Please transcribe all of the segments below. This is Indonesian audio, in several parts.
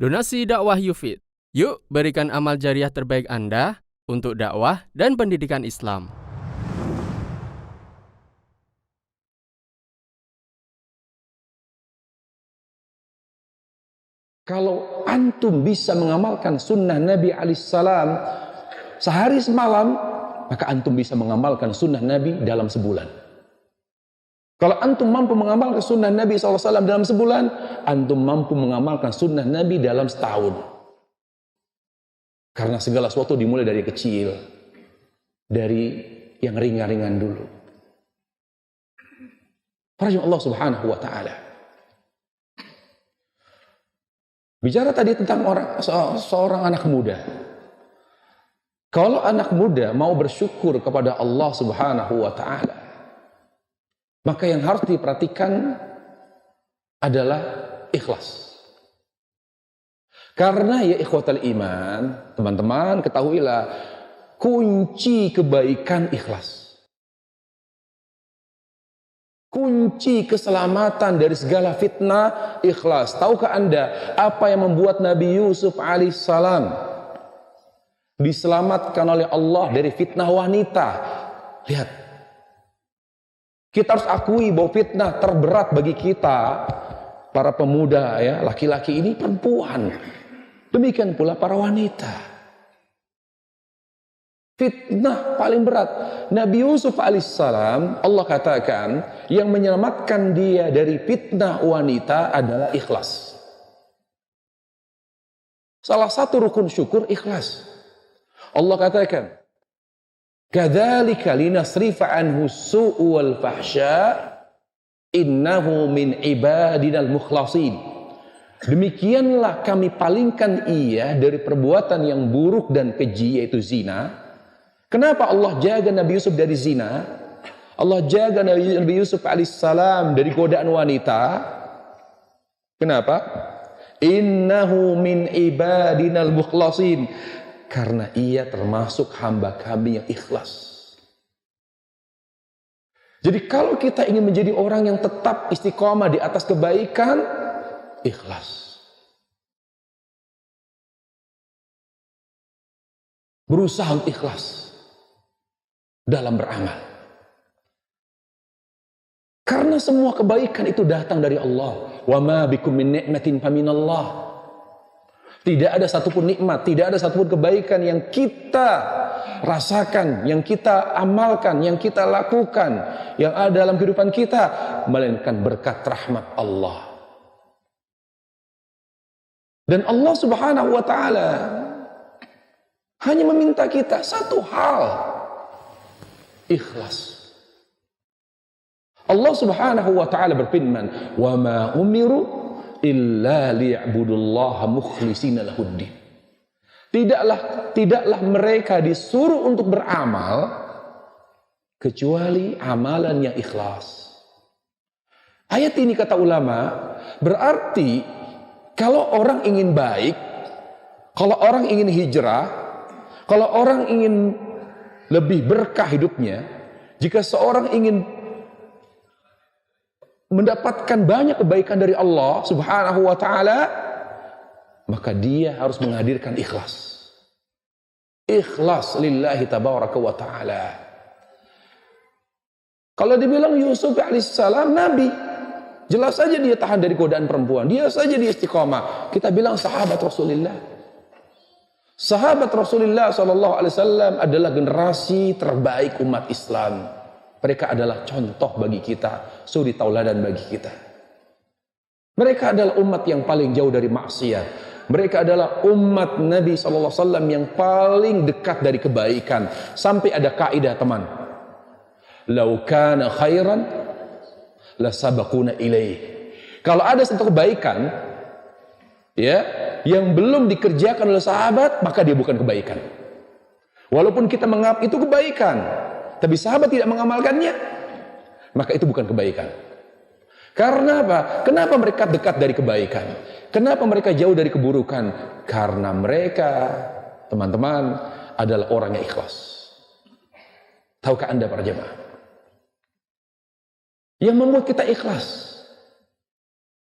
Donasi dakwah Yufid. Yuk berikan amal jariah terbaik Anda untuk dakwah dan pendidikan Islam. Kalau antum bisa mengamalkan sunnah Nabi alaihissalam sehari semalam, maka antum bisa mengamalkan sunnah Nabi dalam sebulan. Kalau antum mampu mengamalkan sunnah Nabi SAW dalam sebulan, antum mampu mengamalkan sunnah Nabi dalam setahun. Karena segala sesuatu dimulai dari kecil, dari yang ringan-ringan dulu. Para Allah Subhanahu wa Ta'ala. Bicara tadi tentang seorang anak muda. Kalau anak muda mau bersyukur kepada Allah Subhanahu wa Ta'ala, maka yang harus diperhatikan adalah ikhlas. Karena ya ikhwatal iman, teman-teman ketahuilah, kunci kebaikan ikhlas. Kunci keselamatan dari segala fitnah ikhlas. Tahukah Anda apa yang membuat Nabi Yusuf alaihissalam diselamatkan oleh Allah dari fitnah wanita? Lihat. Kita harus akui bahwa fitnah terberat bagi kita, para pemuda, ya, laki-laki ini perempuan. Demikian pula para wanita. Fitnah paling berat. Nabi Yusuf alaihissalam, Allah katakan, yang menyelamatkan dia dari fitnah wanita adalah ikhlas. Salah satu rukun syukur ikhlas. Allah katakan, kadzalika linasrifa anhu su'u wal fahsya innahu min ibadinal mukhlasin. Demikianlah kami palingkan ia dari perbuatan yang buruk dan keji, yaitu zina. Kenapa Allah jaga Nabi Yusuf dari zina? Allah jaga Nabi Yusuf alaihissalam dari godaan wanita. Kenapa? Innahu min ibadinal mukhlasin. Karena ia termasuk hamba kami yang ikhlas. Jadi kalau kita ingin menjadi orang yang tetap istiqomah di atas kebaikan, ikhlas. Berusaha ikhlas dalam beramal. Karena semua kebaikan itu datang dari Allah. Wa ma bikum min ni'matin faminallah. Tidak ada satupun nikmat, tidak ada satupun kebaikan yang kita rasakan, yang kita amalkan, yang kita lakukan, yang ada dalam kehidupan kita, melainkan berkat rahmat Allah. Dan Allah Subhanahu wa Ta'ala hanya meminta kita satu hal, ikhlas. Allah Subhanahu wa Ta'ala berfirman, "Wa ma umiru illa liya'budullaha mukhlishina lahuddin." Tidaklah mereka disuruh untuk beramal kecuali amalan yang ikhlas. Ayat ini kata ulama berarti kalau orang ingin baik, kalau orang ingin hijrah, kalau orang ingin lebih berkah hidupnya, jika seorang ingin mendapatkan banyak kebaikan dari Allah Subhanahu wa Ta'ala, maka dia harus menghadirkan ikhlas. Ikhlas lillahi tabaraka wa ta'ala. Kalau dibilang Yusuf alaihissalam nabi, jelas saja dia tahan dari godaan perempuan, dia saja dia istiqomah. Kita bilang sahabat Rasulullah. Sahabat Rasulullah SAW adalah generasi terbaik umat Islam. Mereka adalah contoh bagi kita, suri tauladan bagi kita. Mereka adalah umat yang paling jauh dari maksiat. Mereka adalah umat Nabi SAW yang paling dekat dari kebaikan. Sampai ada kaidah teman. Lau kana khairan la sabaquna ilaih. Kalau ada satu kebaikan, ya, yang belum dikerjakan oleh sahabat, maka dia bukan kebaikan. Walaupun kita menganggap itu kebaikan, tapi sahabat tidak mengamalkannya, maka itu bukan kebaikan. Karena apa? Kenapa mereka dekat dari kebaikan? Kenapa mereka jauh dari keburukan? Karena mereka, teman-teman, adalah orang yang ikhlas. Tahukah Anda para jemaah? Yang membuat kita ikhlas,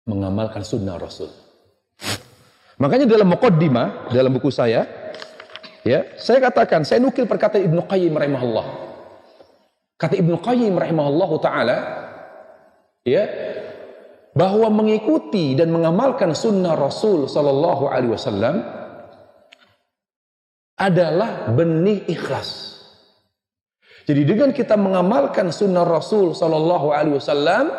mengamalkan sunnah Rasul. Makanya dalam muqaddimah, dalam buku saya, ya, saya katakan, saya nukil perkataan Ibnu Qayyim rahimahullah. Kata Ibnu Qayyim rahimahullah taala, ya, bahwa mengikuti dan mengamalkan sunnah Rasul sallallahu alaihi wasallam adalah benih ikhlas. Jadi dengan kita mengamalkan sunnah Rasul sallallahu alaihi wasallam,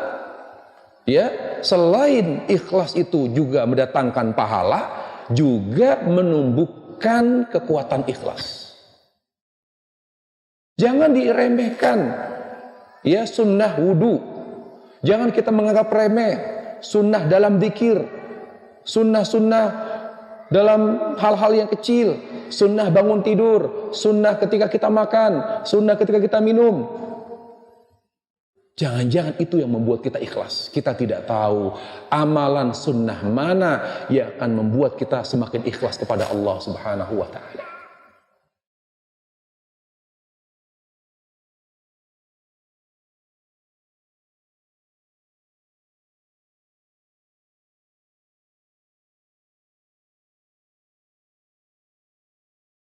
ya, selain ikhlas itu juga mendatangkan pahala, juga menumbuhkan kekuatan ikhlas. Jangan diremehkan, ya, sunnah wudu. Jangan kita menganggap remeh sunnah dalam zikir, sunnah-sunnah dalam hal-hal yang kecil, sunnah bangun tidur, sunnah ketika kita makan, sunnah ketika kita minum. Jangan-jangan itu yang membuat kita ikhlas. Kita tidak tahu amalan sunnah mana yang akan membuat kita semakin ikhlas kepada Allah Subhanahu wa ta'ala.